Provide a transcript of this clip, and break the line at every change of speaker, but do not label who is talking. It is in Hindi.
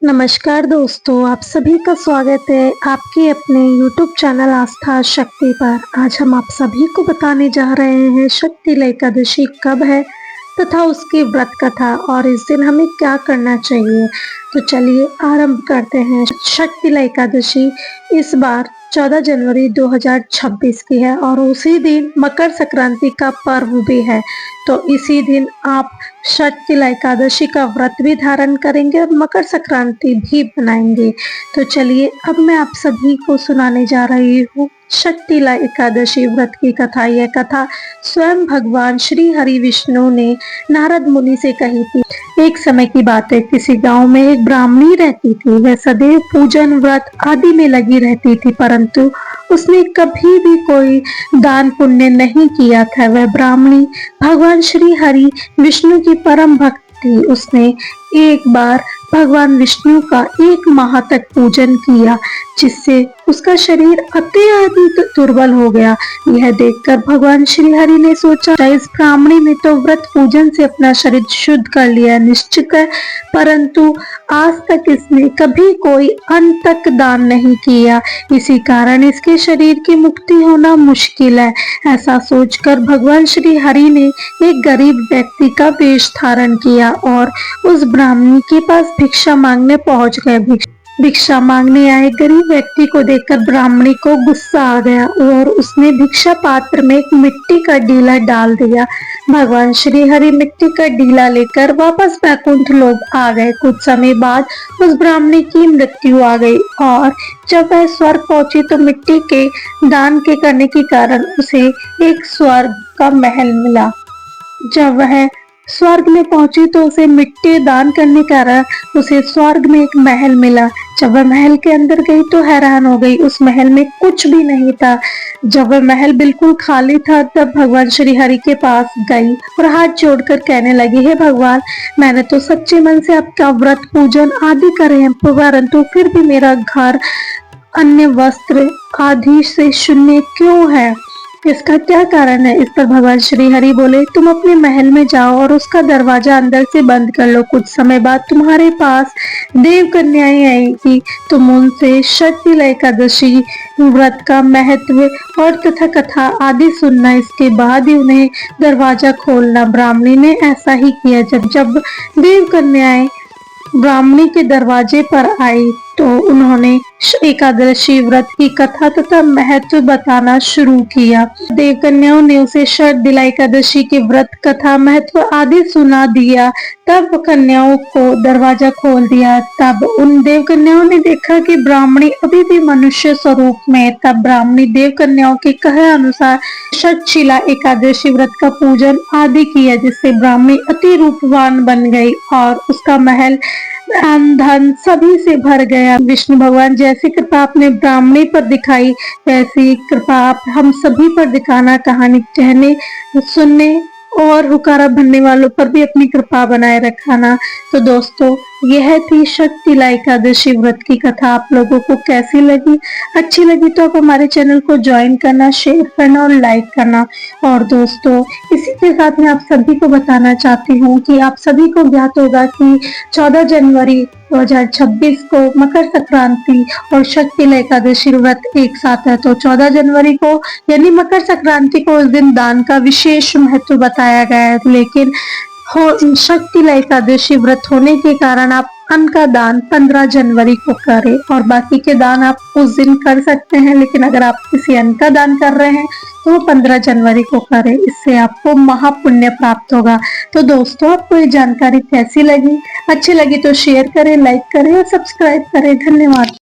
नमस्कार दोस्तों, आप सभी का स्वागत है आपके अपने YouTube चैनल आस्था शक्ति पर। आज हम आप सभी को बताने जा रहे हैं शक्तिला एकादशी कब है तथा उसकी व्रत कथा और इस दिन हमें क्या करना चाहिए। तो चलिए आरंभ करते हैं। शक्तिला एकादशी इस बार 14 जनवरी 2026 की है और उसी दिन मकर संक्रांति का पर्व भी है। तो इसी दिन आप शक्तिला एकादशी का व्रत भी धारण करेंगे और मकर संक्रांति भी मनाएंगे। तो चलिए अब मैं आप सभी को सुनाने जा रही हूँ शक्तिला एकादशी व्रत की कथा। यह कथा स्वयं भगवान श्री हरि विष्णु ने नारद मुनि से कही थी। एक समय की बात है, किसी गांव में एक ब्राह्मणी रहती थी। वह सदैव पूजन व्रत आदि में लगी रहती थी, परंतु उसने कभी भी कोई दान पुण्य नहीं किया था। वह ब्राह्मणी भगवान श्री हरि विष्णु की परम भक्त थी। उसने एक बार भगवान विष्णु का 1 माह तक पूजन किया, जिससे उसका शरीर अत्यधिक दुर्बल हो गया। यह देखकर भगवान श्री हरि ने सोचा, इस ब्राह्मणी ने तो व्रत पूजन से अपना शरीर शुद्ध कर लिया निश्चित है, परंतु आज तक इसने कभी कोई अन्न तक दान नहीं किया, इसी कारण इसके शरीर की मुक्ति होना मुश्किल है। ऐसा सोचकर भगवान श्री हरि ने एक गरीब व्यक्ति का वेश धारण किया और उस ब्राह्मणी के पास भिक्षा मांगने पहुंच गए। भिक्षा मांगने आए गरीब व्यक्ति को देखकर ब्राह्मणी को गुस्सा आ गया और उसने भिक्षा पात्र में एक मिट्टी का डीला डाल दिया। भगवान श्री हरि मिट्टी का डीला लेकर वापस वैकुंठ लोक आ गए। कुछ समय बाद उस ब्राह्मणी की मृत्यु आ गई और जब वह स्वर्ग पहुंची तो मिट्टी के दान के करने के कारण उसे एक स्वर्ग का महल मिला। जब वह स्वर्ग में पहुंची तो उसे मिट्टी दान करने के कारण उसे स्वर्ग में एक महल मिला। जब वह महल के अंदर गई तो हैरान हो गई, उस महल में कुछ भी नहीं था। जब वह महल बिल्कुल खाली था तब भगवान श्री हरि के पास गई और हाथ जोड़कर कहने लगी, हे भगवान, मैंने तो सच्चे मन से आपका व्रत पूजन आदि करे हैं, परंतु फिर भी मेरा घर अन्य वस्त्र आदि से शून्य क्यों है, इसका क्या कारण है। इस पर भगवान श्री हरि बोले, तुम अपने महल में जाओ और उसका दरवाजा अंदर से बंद कर लो। कुछ समय बाद तुम्हारे पास देव कन्याएं आएगी, तुम उनसे शक्तिला एकादशी व्रत का महत्व और तथा कथा आदि सुनना, इसके बाद ही उन्हें दरवाजा खोलना। ब्राह्मणी ने ऐसा ही किया। जब देव कन्याएं ब्राह्मणी के दरवाजे पर आई तो उन्होंने एकादशी व्रत की कथा तथा महत्व बताना शुरू किया। देव कन्याओं ने उसे शक्तिला एकादशी के व्रत कथा महत्व आदि सुना दिया। तब कन्याओं को दरवाजा खोल दिया। तब उन देव कन्याओं ने देखा कि ब्राह्मणी अभी भी मनुष्य स्वरूप में। तब ब्राह्मणी देव कन्याओं के कहे अनुसार शक्तिला एकादशी व्रत का पूजन आदि किया, जिससे ब्राह्मणी अति रूपवान बन गई और उसका महल धन सभी से भर गया। विष्णु भगवान जैसी कृपा अपने ब्राह्मणी पर दिखाई, वैसी कृपा आप हम सभी पर दिखाना। कहानी कहने, सुनने और हुकारा भरने वालों पर भी अपनी कृपा बनाए रखाना। तो दोस्तों, यह थी शक्तिला एकादशी व्रत की कथा। आप लोगों को कैसी लगी? अच्छी लगी तो आप हमारे चैनल को ज्वाइन करना, शेयर करना और लाइक करना। और दोस्तों, इसी के साथ मैं आप सभी को बताना चाहती हूँ कि आप सभी को ज्ञात होगा कि 14 जनवरी 2026 को मकर संक्रांति और शक्तिला एकादशी व्रत एक साथ है। तो 14 जनवरी को यानी मकर संक्रांति को उस दिन दान का विशेष महत्व बताया गया है, लेकिन शक्तिला एकादशी व्रत होने के कारण आप अन्न का दान 15 जनवरी को करें और बाकी के दान आप उस दिन कर सकते हैं। लेकिन अगर आप किसी अन्न का दान कर रहे हैं तो 15 जनवरी को करें, इससे आपको महापुण्य प्राप्त होगा। तो दोस्तों, आपको ये जानकारी कैसी लगी? अच्छी लगी तो शेयर करें, लाइक करें और सब्सक्राइब करें। धन्यवाद।